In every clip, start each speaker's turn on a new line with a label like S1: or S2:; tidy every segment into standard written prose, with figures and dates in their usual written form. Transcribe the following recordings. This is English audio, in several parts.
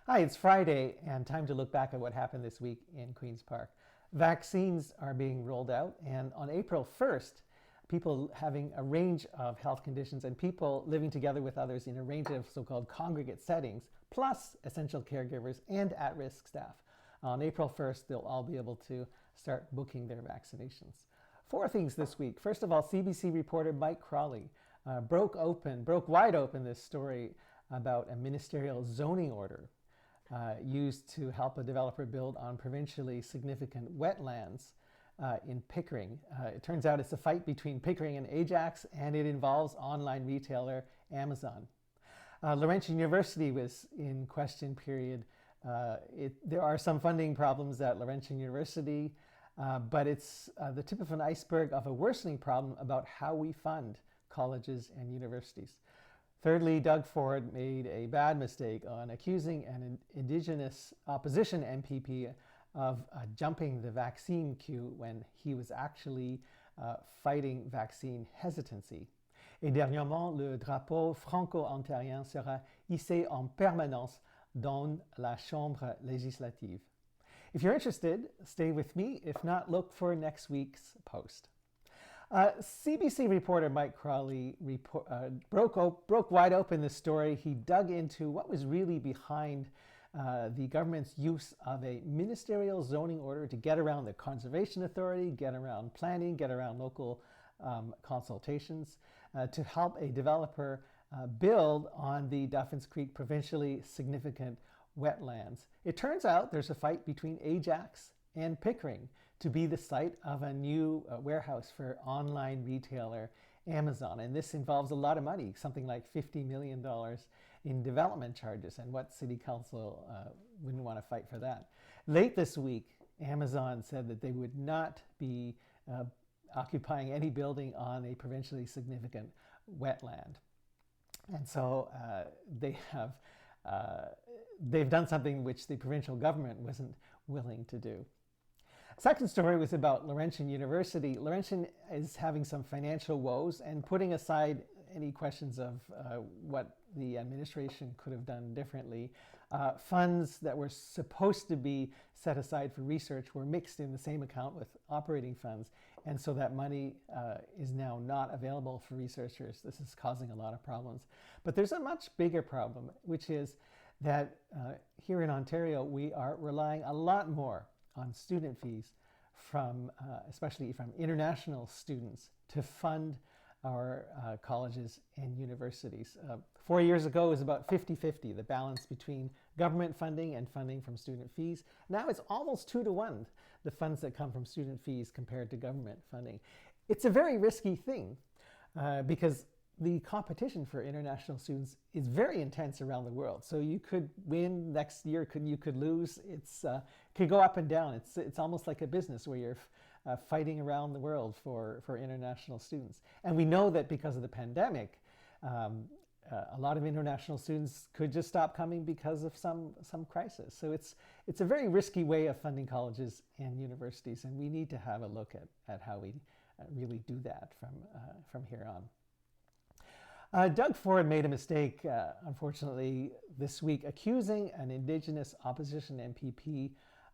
S1: Hi, it's Friday and time to look back at what happened this week in Queen's Park. Vaccines are being rolled out, and on April 1st, people having a range of health conditions and people living together with others in a range of so-called congregate settings, plus essential caregivers and at-risk staff. On April 1st, they'll all be able to start booking their vaccinations. Four things this week. First of all, CBC reporter Mike Crawley broke wide open this story about a ministerial zoning order used to help a developer build on provincially significant wetlands in Pickering. It turns out it's a fight between Pickering and Ajax, and it involves online retailer Amazon. Laurentian University was in question period. There are some funding problems at Laurentian University, but it's the tip of an iceberg of a worsening problem about how we fund colleges and universities. Thirdly, Doug Ford made a bad mistake on accusing an Indigenous opposition MPP of jumping the vaccine queue when he was actually fighting vaccine hesitancy. Et dernièrement, le drapeau franco-ontarien sera hissé en permanence dans la Chambre législative. If you're interested, stay with me. If not, look for next week's post. CBC reporter Mike Crawley broke wide open the story. He dug into what was really behind the government's use of a ministerial zoning order to get around the Conservation Authority, get around planning, get around local consultations, to help a developer build on the Duffins Creek provincially significant wetlands. It turns out there's a fight between Ajax and Pickering to be the site of a new warehouse for online retailer Amazon. And this involves a lot of money, something like $50 million in development charges. And what city council wouldn't want to fight for that? Late this week, Amazon said that they would not be occupying any building on a provincially significant wetland. And so they've done something which the provincial government wasn't willing to do. Second story was about Laurentian University. Laurentian is having some financial woes, and putting aside any questions of what the administration could have done differently, funds that were supposed to be set aside for research were mixed in the same account with operating funds, and so that money is now not available for researchers. This is causing a lot of problems. But there's a much bigger problem, which is that here in Ontario, we are relying a lot more on student fees from, especially from international students, to fund our colleges and universities. 4 years ago, it was about 50-50, the balance between government funding and funding from student fees. Now it's almost 2-to-1, the funds that come from student fees compared to government funding. It's a very risky thing because the competition for international students is very intense around the world. So you could win next year, you could lose. It could go up and down. It's almost like a business where you're fighting around the world for international students. And we know that because of the pandemic, a lot of international students could just stop coming because of some crisis. So it's a very risky way of funding colleges and universities, and we need to have a look at how we really do that from here on. Doug Ford made a mistake, unfortunately, this week, accusing an Indigenous opposition MPP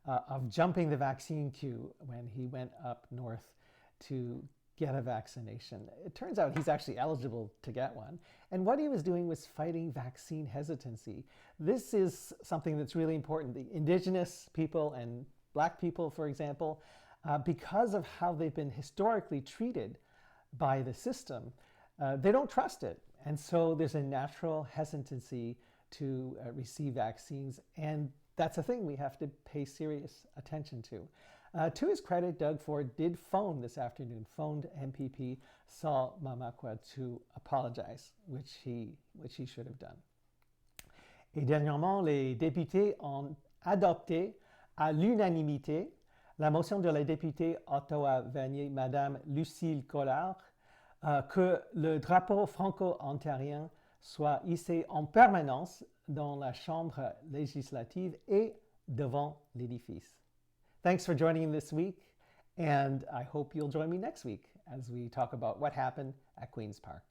S1: of jumping the vaccine queue when he went up north to get a vaccination. It turns out he's actually eligible to get one. And what he was doing was fighting vaccine hesitancy. This is something that's really important. The Indigenous people and Black people, for example, because of how they've been historically treated by the system, they don't trust it. And so there's a natural hesitancy to receive vaccines. And that's a thing we have to pay serious attention to. To his credit, Doug Ford did phone this afternoon, phoned MPP Saul Mamakwa to apologize, which he should have done. Et dernièrement, les députés ont adopté à l'unanimité la motion de la députée Ottawa-Vanier, Madame Lucille Collard, que le drapeau franco-ontarien soit hissé en permanence dans la Chambre législative et devant l'édifice. Thanks for joining this week, and I hope you'll join me next week as we talk about what happened at Queen's Park.